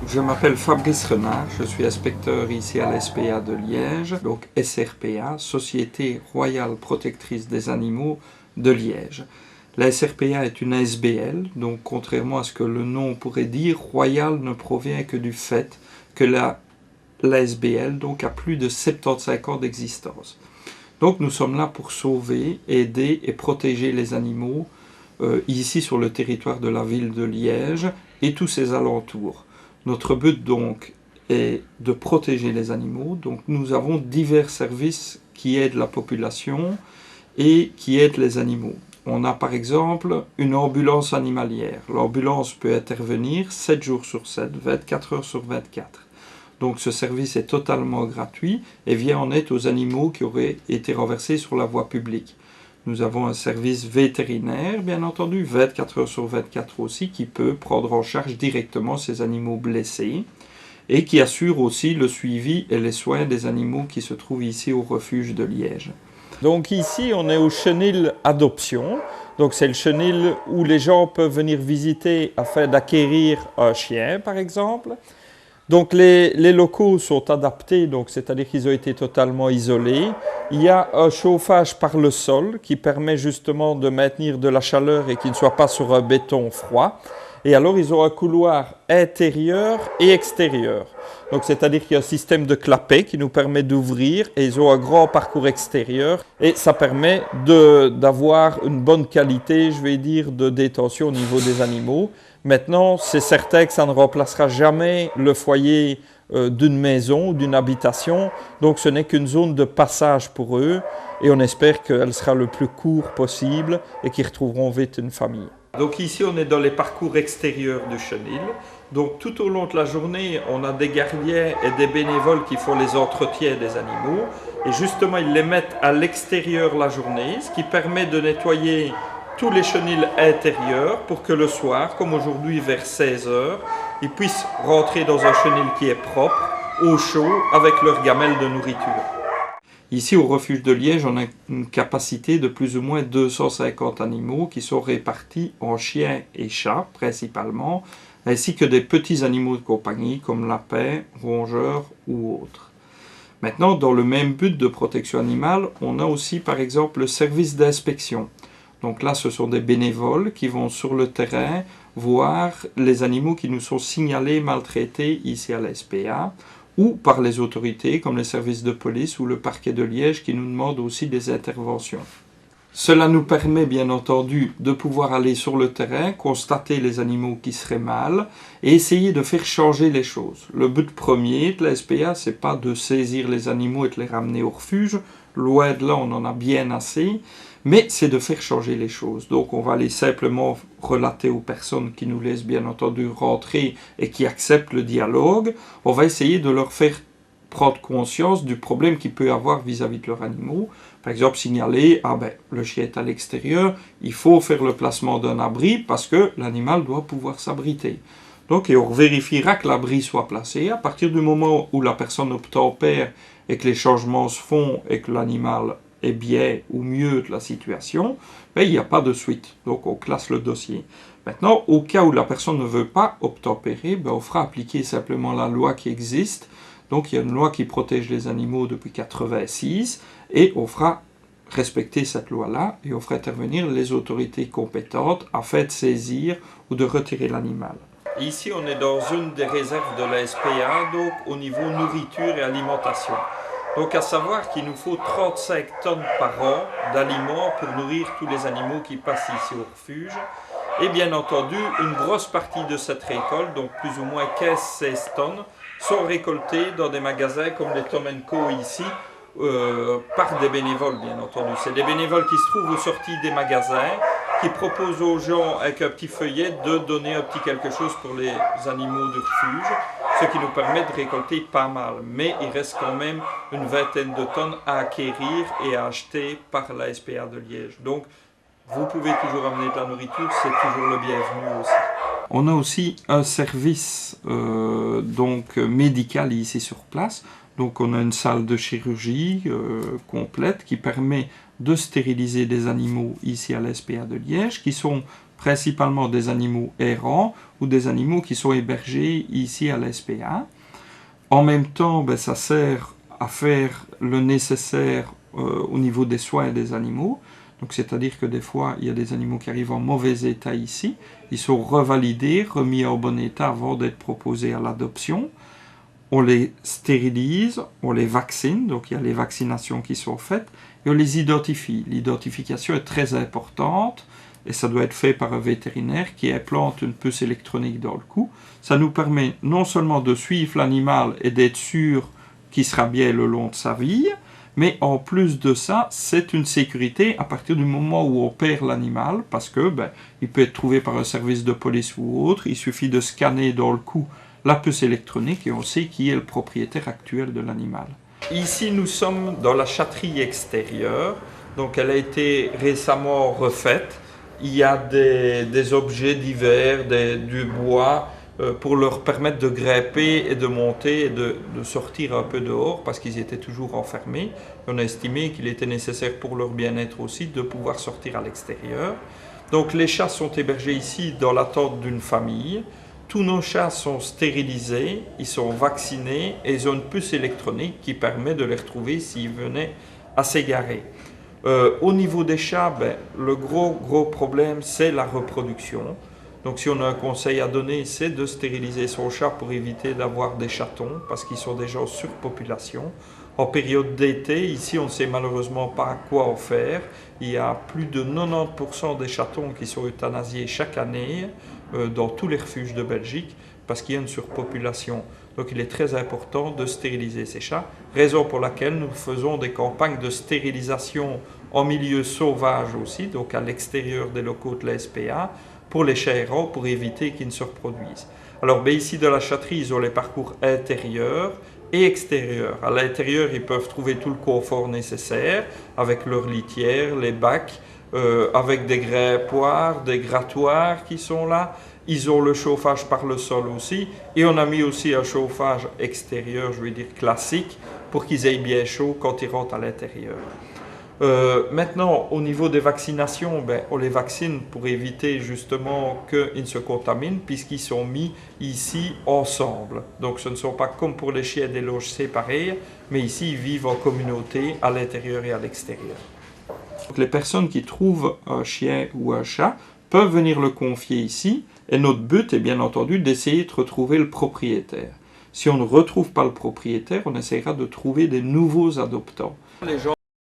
Je m'appelle Fabrice Renard, je suis inspecteur ici à la SPA de Liège, donc SRPA, Société Royale Protectrice des Animaux de Liège. La SRPA est une ASBL, donc contrairement à ce que le nom pourrait dire, Royal ne provient que du fait que l'ASBL donc, a plus de 75 ans d'existence. Donc nous sommes là pour sauver, aider et protéger les animaux ici sur le territoire de la ville de Liège et tous ses alentours. Notre but donc est de protéger les animaux, donc nous avons divers services qui aident la population et qui aident les animaux. On a par exemple une ambulance animalière. L'ambulance peut intervenir 7 jours sur 7, 24 heures sur 24. Donc ce service est totalement gratuit et vient en aide aux animaux qui auraient été renversés sur la voie publique. Nous avons un service vétérinaire, bien entendu, 24 heures sur 24 aussi, qui peut prendre en charge directement ces animaux blessés et qui assure aussi le suivi et les soins des animaux qui se trouvent ici au refuge de Liège. Donc ici, on est au chenil adoption. Donc c'est le chenil où les gens peuvent venir visiter afin d'acquérir un chien, par exemple. Donc les locaux sont adaptés, donc c'est-à-dire qu'ils ont été totalement isolés. Il y a un chauffage par le sol qui permet justement de maintenir de la chaleur et qui ne soit pas sur un béton froid. Et alors ils ont un couloir intérieur et extérieur. Donc c'est-à-dire qu'il y a un système de clapet qui nous permet d'ouvrir et ils ont un grand parcours extérieur et ça permet d'avoir une bonne qualité, je vais dire, de détention au niveau des animaux. Maintenant, c'est certain que ça ne remplacera jamais le foyer d'une maison ou d'une habitation, donc ce n'est qu'une zone de passage pour eux et on espère qu'elle sera le plus court possible et qu'ils retrouveront vite une famille. Donc ici, on est dans les parcours extérieurs du chenil. Donc tout au long de la journée, on a des gardiens et des bénévoles qui font les entretiens des animaux et justement, ils les mettent à l'extérieur la journée, ce qui permet de nettoyer tous les chenils intérieurs pour que le soir, comme aujourd'hui vers 16 h, ils puissent rentrer dans un chenil qui est propre, au chaud, avec leur gamelle de nourriture. Ici, au refuge de Liège, on a une capacité de plus ou moins 250 animaux qui sont répartis en chiens et chats, principalement, ainsi que des petits animaux de compagnie comme lapins, rongeurs ou autres. Maintenant, dans le même but de protection animale, on a aussi par exemple le service d'inspection. Donc là, ce sont des bénévoles qui vont sur le terrain voir les animaux qui nous sont signalés maltraités ici à la SPA ou par les autorités comme les services de police ou le parquet de Liège qui nous demandent aussi des interventions. Cela nous permet bien entendu de pouvoir aller sur le terrain, constater les animaux qui seraient mal et essayer de faire changer les choses. Le but premier de la SPA, ce n'est pas de saisir les animaux et de les ramener au refuge, loin de là on en a bien assez, mais c'est de faire changer les choses. Donc on va aller simplement relater aux personnes qui nous laissent bien entendu rentrer et qui acceptent le dialogue. On va essayer de leur faire prendre conscience du problème qu'ils peuvent avoir vis-à-vis de leurs animaux. Par exemple, signaler, le chien est à l'extérieur, il faut faire le placement d'un abri parce que l'animal doit pouvoir s'abriter. Donc, et on vérifiera que l'abri soit placé. À partir du moment où la personne obtempère et que les changements se font et que l'animal est bien ou mieux de la situation, il n'y a pas de suite. Donc on classe le dossier. Maintenant, au cas où la personne ne veut pas obtempérer, on fera appliquer simplement la loi qui existe. Donc il y a une loi qui protège les animaux depuis 1986 et on fera respecter cette loi-là et on fera intervenir les autorités compétentes afin de saisir ou de retirer l'animal. Ici, on est dans une des réserves de la SPA, donc au niveau nourriture et alimentation. Donc à savoir qu'il nous faut 35 tonnes par an d'aliments pour nourrir tous les animaux qui passent ici au refuge. Et bien entendu, une grosse partie de cette récolte, donc plus ou moins 15-16 tonnes, sont récoltées dans des magasins comme les Tom & Co ici, par des bénévoles bien entendu. C'est des bénévoles qui se trouvent aux sorties des magasins, qui proposent aux gens avec un petit feuillet de donner un petit quelque chose pour les animaux de refuge, ce qui nous permet de récolter pas mal. Mais il reste quand même une vingtaine de tonnes à acquérir et à acheter par la SPA de Liège. Donc vous pouvez toujours amener de la nourriture, c'est toujours le bienvenu aussi. On a aussi un service médical ici sur place. Donc on a une salle de chirurgie complète qui permet de stériliser des animaux ici à la SPA de Liège, qui sont principalement des animaux errants ou des animaux qui sont hébergés ici à la SPA. En même temps, ça sert à faire le nécessaire au niveau des soins des animaux. Donc, c'est-à-dire que des fois, il y a des animaux qui arrivent en mauvais état ici. Ils sont revalidés, remis en bon état avant d'être proposés à l'adoption. On les stérilise, on les vaccine, donc il y a les vaccinations qui sont faites, et on les identifie. L'identification est très importante, et ça doit être fait par un vétérinaire qui implante une puce électronique dans le cou. Ça nous permet non seulement de suivre l'animal et d'être sûr qu'il sera bien le long de sa vie, mais en plus de ça, c'est une sécurité à partir du moment où on perd l'animal, parce que il peut être trouvé par un service de police ou autre, il suffit de scanner dans le cou la puce électronique et on sait qui est le propriétaire actuel de l'animal. Ici, nous sommes dans la chatterie extérieure, donc elle a été récemment refaite. Il y a des objets divers, du bois, pour leur permettre de grimper et de monter et de sortir un peu dehors parce qu'ils étaient toujours enfermés. On a estimé qu'il était nécessaire pour leur bien-être aussi de pouvoir sortir à l'extérieur. Donc les chats sont hébergés ici dans l'attente d'une famille. Tous nos chats sont stérilisés, ils sont vaccinés et ils ont une puce électronique qui permet de les retrouver s'ils venaient à s'égarer. Au niveau des chats, le gros problème, c'est la reproduction. Donc si on a un conseil à donner, c'est de stériliser son chat pour éviter d'avoir des chatons, parce qu'ils sont déjà en surpopulation. En période d'été, ici on ne sait malheureusement pas quoi en faire. Il y a plus de 90% des chatons qui sont euthanasiés chaque année dans tous les refuges de Belgique, parce qu'il y a une surpopulation. Donc il est très important de stériliser ces chats, raison pour laquelle nous faisons des campagnes de stérilisation en milieu sauvage aussi, donc à l'extérieur des locaux de la SPA, pour les chats errants, pour éviter qu'ils ne se reproduisent. Alors ici dans la chatterie, ils ont les parcours intérieurs et extérieurs. À l'intérieur, ils peuvent trouver tout le confort nécessaire, avec leur litière, les bacs, avec des grimpoirs, des grattoirs qui sont là. Ils ont le chauffage par le sol aussi, et on a mis aussi un chauffage extérieur, je veux dire classique, pour qu'ils aient bien chaud quand ils rentrent à l'intérieur. Maintenant, au niveau des vaccinations, on les vaccine pour éviter justement qu'ils ne se contaminent, puisqu'ils sont mis ici ensemble. Donc ce ne sont pas comme pour les chiens des loges séparées, mais ici ils vivent en communauté à l'intérieur et à l'extérieur. Donc les personnes qui trouvent un chien ou un chat peuvent venir le confier ici, et notre but est bien entendu d'essayer de retrouver le propriétaire. Si on ne retrouve pas le propriétaire, on essaiera de trouver des nouveaux adoptants. Les gens